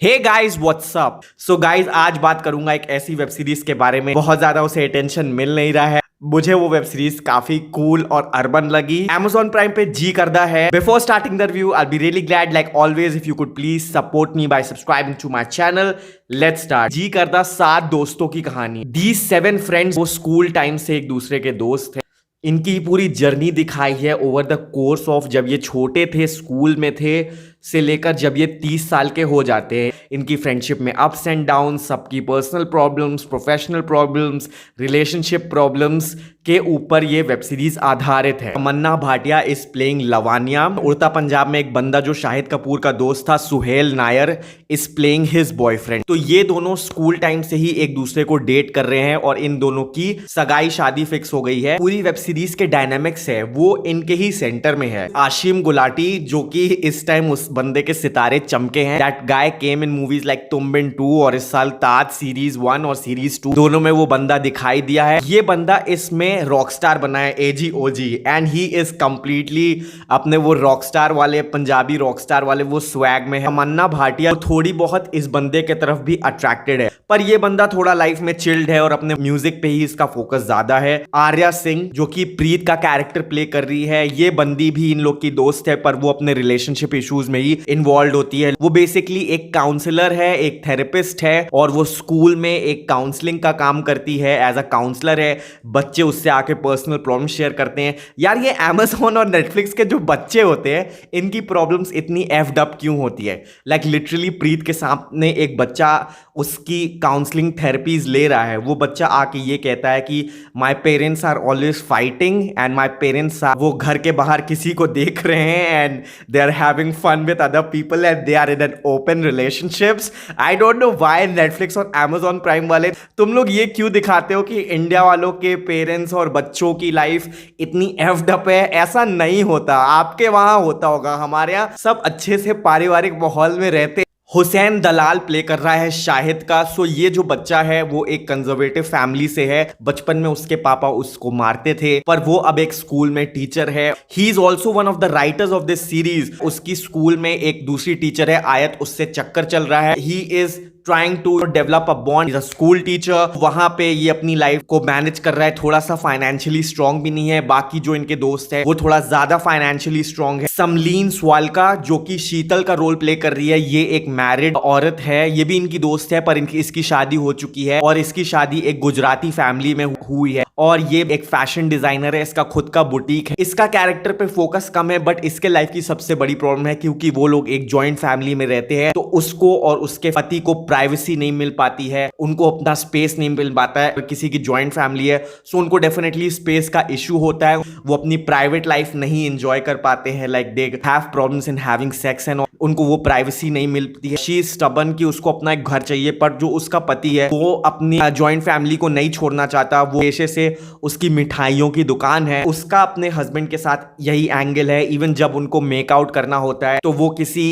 हे guys what's up. So guys आज बात करूंगा एक ऐसी वेब सीरीज के बारे में, बहुत ज्यादा उसे अटेंशन मिल नहीं रहा है। मुझे वो वेब सीरीज काफी कूल और अर्बन लगी। Amazon प्राइम पे जी करदा है। Before starting the review I be really glad like always if you could please support me by subscribing to my channel. Let's start. Jee Karda 7 दोस्तों की कहानी। दीज 7 फ्रेंड्स वो school time से एक दूसरे के दोस्त थे। इनकी पूरी जर्नी दिखाई है ओवर द कोर्स ऑफ जब ये छोटे थे, स्कूल में थे, से लेकर जब ये 30 साल के हो जाते हैं। इनकी फ्रेंडशिप में अप्स एंड डाउन्स, सबकी personal problems, professional problems, relationship problems के ऊपर ये वेब सीरीज आधारित है। तमन्ना भाटिया इज प्लेइंग लवानिया। उड़ता पंजाब में एक बंदा जो शाहिद कपूर का दोस्त था, Suhail Nair, is playing his boyfriend. तो ये दोनों स्कूल टाइम से ही एक दूसरे को डेट कर रहे हैं और इन दोनों की सगाई शादी फिक्स हो गई है। पूरी वेब सीरीज के डायनामिक्स है वो इनके ही सेंटर में है। आशिम गुलाटी जो कि इस टाइम उस बंदे के सितारे चमके हैं। That guy came in movies like तुम बिन 2 और इस साल ताज सीरीज 1 और सीरीज 2 दोनों में वो बंदा दिखाई दिया है। ये बंदा इसमें रॉकस्टार बना है, एजी ओजी, एंड ही इज कंप्लीटली अपने वो रॉकस्टार वाले, पंजाबी रॉकस्टार वाले वो स्वैग में है। तमन्ना भाटिया थोड़ी बहुत इस बंदे के तरफ भी अट्रैक्टेड है, पर ये बंदा थोड़ा लाइफ में चिल्ड है और अपने म्यूजिक पे ही इसका फोकस ज्यादा है। आर्या सिंह जो कि प्रीत का कैरेक्टर प्ले कर रही है, ये बंदी भी इन लोग की दोस्त है, पर वो अपने रिलेशनशिप इश्यूज में ही इन्वॉल्व होती है। वो बेसिकली एक काउंसलर है, एक थेरेपिस्ट है, और वो स्कूल में एक काउंसलिंग का काम करती है, एज अ काउंसलर है। बच्चे उससे आके पर्सनल प्रॉब्लम शेयर करते हैं। यार ये Amazon और नेटफ्लिक्स के जो बच्चे होते हैं, इनकी प्रॉब्लम्स इतनी एफ्ड अप क्यों होती है? लाइक लिटरली प्रीत के सामने एक बच्चा उसकी काउंसलिंग थेरेपीज ले रहा है। वो बच्चा आके ये कहता है कि my parents are always fighting and my parents are, वो घर के बाहर किसी को देख रहे हैं and they are having fun with other people and they are in an open relationships. I don't know why Netflix और Amazon प्राइम वाले तुम लोग ये क्यों दिखाते हो कि इंडिया वालों के पेरेंट्स और बच्चों की लाइफ इतनी एफ्ड अप है। ऐसा नहीं होता, आपके वहां होता होगा, हमारे यहाँ सब अच्छे से पारिवारिक माहौल में रहते। हुसैन दलाल प्ले कर रहा है शाहिद का। सो ये जो बच्चा है वो एक कंजर्वेटिव फैमिली से है। बचपन में उसके पापा उसको मारते थे, पर वो अब एक स्कूल में टीचर है। He is also one of the writers of this series. उसकी स्कूल में एक दूसरी टीचर है आयत, उससे चक्कर चल रहा है। He is trying to develop a bond, is a school teacher. वहां पे ये अपनी लाइफ को मैनेज कर रहा है। थोड़ा सा फाइनेंशियली स्ट्रांग भी नहीं है। बाकी जो इनके दोस्त है वो थोड़ा ज्यादा फाइनेंशियली स्ट्रांग है। समलीन स्वालका जो कि शीतल का रोल प्ले कर रही है, ये एक मैरिड औरत है। ये भी इनकी दोस्त है, पर इसकी शादी हो चुकी है और इसकी शादी एक गुजराती फैमिली में हुई है। और ये एक फैशन डिजाइनर है, इसका खुद का बुटीक है। इसका कैरेक्टर पे फोकस कम है, बट इसके लाइफ की सबसे बड़ी प्रॉब्लम है क्योंकि वो लोग एक जॉइंट फैमिली में रहते हैं, तो उसको और उसके पति को प्राइवेसी नहीं मिल पाती है, उनको अपना स्पेस नहीं मिल पाता है। किसी की जॉइंट फैमिली है सो उनको डेफिनेटली स्पेस का इशू होता है। वो अपनी प्राइवेट लाइफ नहीं एंजॉय कर पाते हैं, like they have problems in having sex and उनको वो प्राइवेसी नहीं मिलती है। शी इज स्टबर्न कि उसको अपना एक घर चाहिए, पर जो उसका पति है वो अपनी जॉइंट फैमिली को नहीं छोड़ना चाहता। वो पेशे से उसकी मिठाइयों की दुकान है। उसका अपने हस्बैंड के साथ यही एंगल है। इवन जब उनको मेकआउट करना होता है तो वो किसी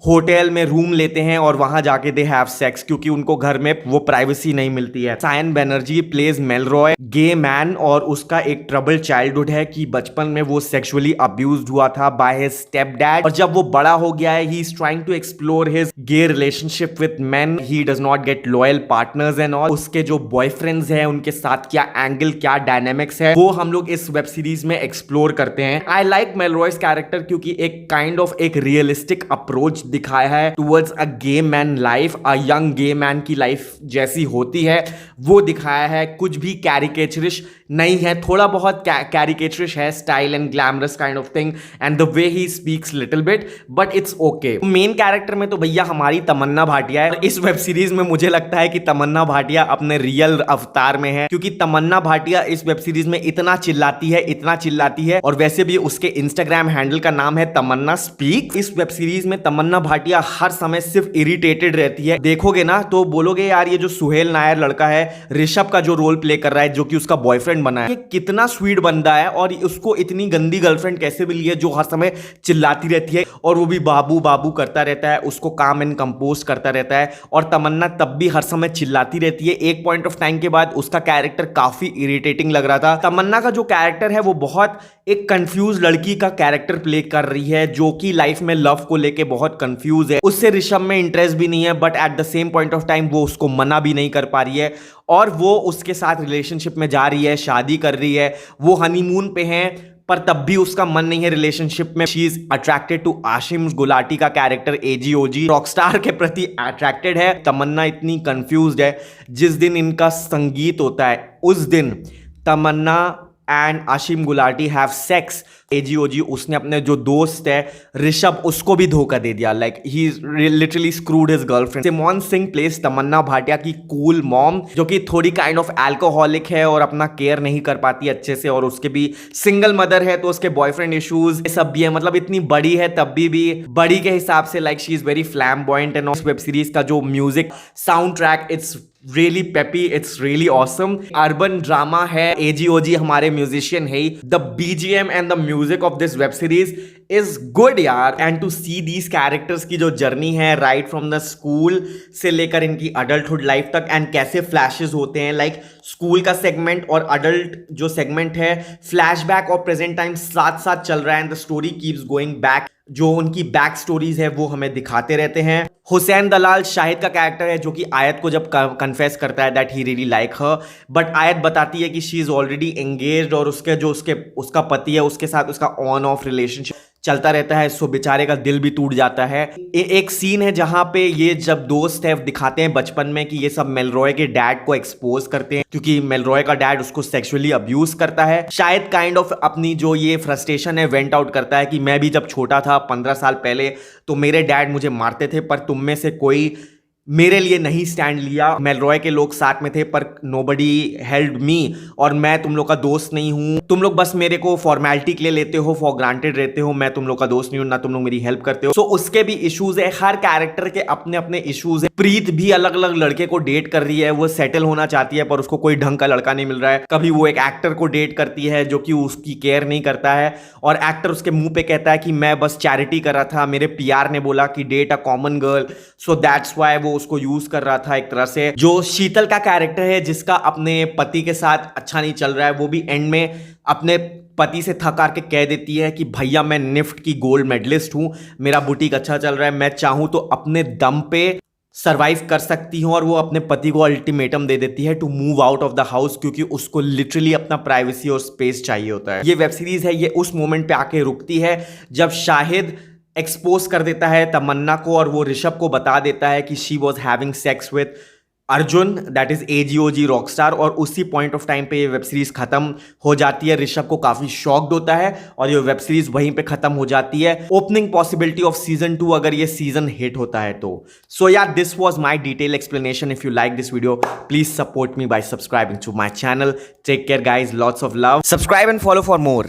होटल में रूम लेते हैं और वहां जाके दे हैव सेक्स, क्योंकि उनको घर में वो प्राइवेसी नहीं मिलती है। Sayan Banerjee plays Melroy, gay man, और उसका एक ट्रबल चाइल्डहुड है कि बचपन में वो सेक्सुअली अब्यूज्ड हुआ था बाय हिज स्टेप डैड, और जब वो बड़ा हो गया है he is trying to explore his gay relationship with men. He does not get loyal partners and all. उसके जो बॉयफ्रेंड्स हैं उनके साथ क्या एंगल, क्या डायनेमिक्स है, वो हम लोग इस वेब सीरीज में एक्सप्लोर करते हैं। आई लाइक मेलरॉयज कैरेक्टर क्योंकि एक काइंड ऑफ एक रियलिस्टिक अप्रोच दिखाया है towards a gay man life, a young gay man की लाइफ जैसी होती है वो दिखाया है। कुछ भी कैरिकेचरिश नहीं है, थोड़ा बहुत कैरिकेचरिश है, style and glamorous kind of thing and the way he speaks little bit, but it's okay. Main character में तो भैया हमारी तमन्ना भाटिया है। इस वेब सीरीज में मुझे लगता है कि तमन्ना भाटिया अपने रियल अवतार में है, क्योंकि तमन्ना भाटिया इस वेब सीरीज में इतना चिल्लाती है, इतना चिल्लाती है, और वैसे भी उसके इंस्टाग्राम हैंडल का नाम है तमन्ना स्पीक। इस वेब सीरीज में तमन्ना भाटिया हर समय सिर्फ इरिटेटेड रहती है। देखोगे ना तो बोलोगे यार ये जो सुहेल नायर लड़का है, ऋषभ का जो रोल प्ले कर रहा है, जो कि उसका बॉयफ्रेंड बना है, ये कितना स्वीट बंदा है, और उसको इतनी गंदी गर्लफ्रेंड कैसे मिली है जो हर समय चिल्लाती रहती है और वो भी बाबू बाबू करता रहता है, उसको काम एंड कंपोज करता रहता है, और तमन्ना तब भी हर समय चिल्लाती रहती है। एक पॉइंट ऑफ टाइम के बाद उसका कैरेक्टर काफी इरिटेटिंग लग रहा था। तमन्ना का जो कैरेक्टर है वो बहुत एक कंफ्यूज लड़की का कैरेक्टर प्ले कर रही है, जो कि लाइफ में लव को लेके बहुत कंफ्यूज है। उससे ऋषभ में इंटरेस्ट भी नहीं है, but at the same point of time वो उसको मना भी नहीं कर पा रही है, और वो उसके साथ रिलेशनशिप में जा रही है, शादी कर रही है, वो हनीमून पे हैं, पर तब भी उसका मन नहीं है रिलेशनशिप में। She is attracted to Aashim Gulati का कैरेक्टर एजीओजी, रॉकस्टार के प्रति अट्रैक्टेड है। तमन्ना इतनी कंफ्यूज्ड है। जिस दिन इनका संगीत होता है उस दिन Tamannaah and Aashim Gulati have sex. एजीओजी उसने अपने जो दोस्त है ऋषभ, उसको भी धोखा दे दिया। Like he literally screwed his girlfriend. Simone Singh plays Tamannaah Bhatia की कूल मॉम, जो कि थोड़ी काइंड ऑफ अल्कोहलिक है और अपना केयर नहीं कर पाती अच्छे से, और उसके भी सिंगल मदर है, तो उसके बॉयफ्रेंड इश्यूज सब भी है। मतलब इतनी बड़ी है तब भी बड़ी के हिसाब से like she is very flamboyant. And web series का जो music soundtrack, it's really peppy, it's really awesome. Urban drama है, एजीओजी हमारे म्यूजिशियन है। The BGM and the music of this web series is good यार। And to see these characters की जो journey है राइट फ्रॉम द स्कूल से लेकर इनकी अडल्टहुड लाइफ तक, एंड कैसे फ्लैशेस होते हैं, लाइक स्कूल का सेगमेंट और अडल्ट जो सेगमेंट है, फ्लैशबैक और प्रेजेंट टाइम साथ साथ चल रहा है, and the story keeps going back. जो उनकी बैक स्टोरीज है वो हमें दिखाते रहते हैं। हुसैन दलाल शाहिद का कैरेक्टर है, जो कि आयत को जब कन्फेस करता है that he really like her, but आयत बताती है कि शी इज ऑलरेडी एंगेज्ड, और उसका पति है उसके साथ उसका ऑन ऑफ रिलेशनशिप चलता रहता है। सो बेचारे का दिल भी टूट जाता है। एक सीन है जहां पे ये जब दोस्त है दिखाते हैं बचपन में कि ये सब मेलरॉय के डैड को एक्सपोज करते हैं, क्योंकि मेलरॉय का डैड उसको सेक्सुअली अब्यूज करता है। शायद काइंड ऑफ अपनी जो ये फ्रस्ट्रेशन है वेंट आउट करता है कि मैं भी जब छोटा था 15 साल पहले, तो मेरे डैड मुझे मारते थे, पर तुम में से कोई मेरे लिए नहीं स्टैंड लिया। मेलरॉय के लोग साथ में थे पर नोबडी हेल्ड मी, और मैं तुम लोग का दोस्त नहीं हूं। तुम लोग बस मेरे को फॉर्मेलिटी के लिए लेते हो, फॉर ग्रांटेड रहते हो। मैं तुम लोग का दोस्त नहीं हूं, ना तुम लोग मेरी हेल्प करते हो। सो उसके भी इश्यूज है, हर कैरेक्टर के अपने अपने इश्यूज है। प्रीत भी अलग अलग लड़के को डेट कर रही है, वो सेटल होना चाहती है पर उसको कोई ढंग का लड़का नहीं मिल रहा है। कभी वो एक एक्टर को डेट करती है जो कि उसकी केयर नहीं करता है, और एक्टर उसके मुंह पे कहता है कि मैं बस चैरिटी कर रहा था, मेरे पीआर ने बोला कि date a common girl, so that's why वो उसको यूज कर रहा था एक तरह से। जो शीतल का कैरेक्टर है, जिसका अपने पति के साथ अच्छा नहीं चल रहा है, वो भी एंड में अपने पति से थक करके कह देती है कि भैया मैं निफ्ट की गोल्ड मेडलिस्ट हूं, मेरा बुटीक अच्छा चल रहा है, मैं चाहूं तो अपने दम पे सरवाइव कर सकती हूं, और वो अपने पति को अल्टीमेटम दे देती है to move out of the house, क्योंकि उसको लिटरली अपना प्राइवेसी और स्पेस चाहिए होता है। ये वेब सीरीज है, ये उस मोमेंट पे आके रुकती है जब शाहिद एक्सपोज कर देता है तमन्ना को, और वो ऋषभ को बता देता है कि she was having sex with Arjun, that is एजीओजी रॉकस्टार, और उसी पॉइंट ऑफ टाइम पे ये वेब सीरीज खत्म हो जाती है। ऋषभ को काफी शॉक्ड होता है और ये वेब सीरीज वहीं पे खत्म हो जाती है। ओपनिंग पॉसिबिलिटी ऑफ सीजन 2 अगर ये सीजन हिट होता है तो। सो यार, this was my detail explanation. If you like this video, please support me by subscribing to my channel. Take care guys, lots of love, subscribe and follow for more.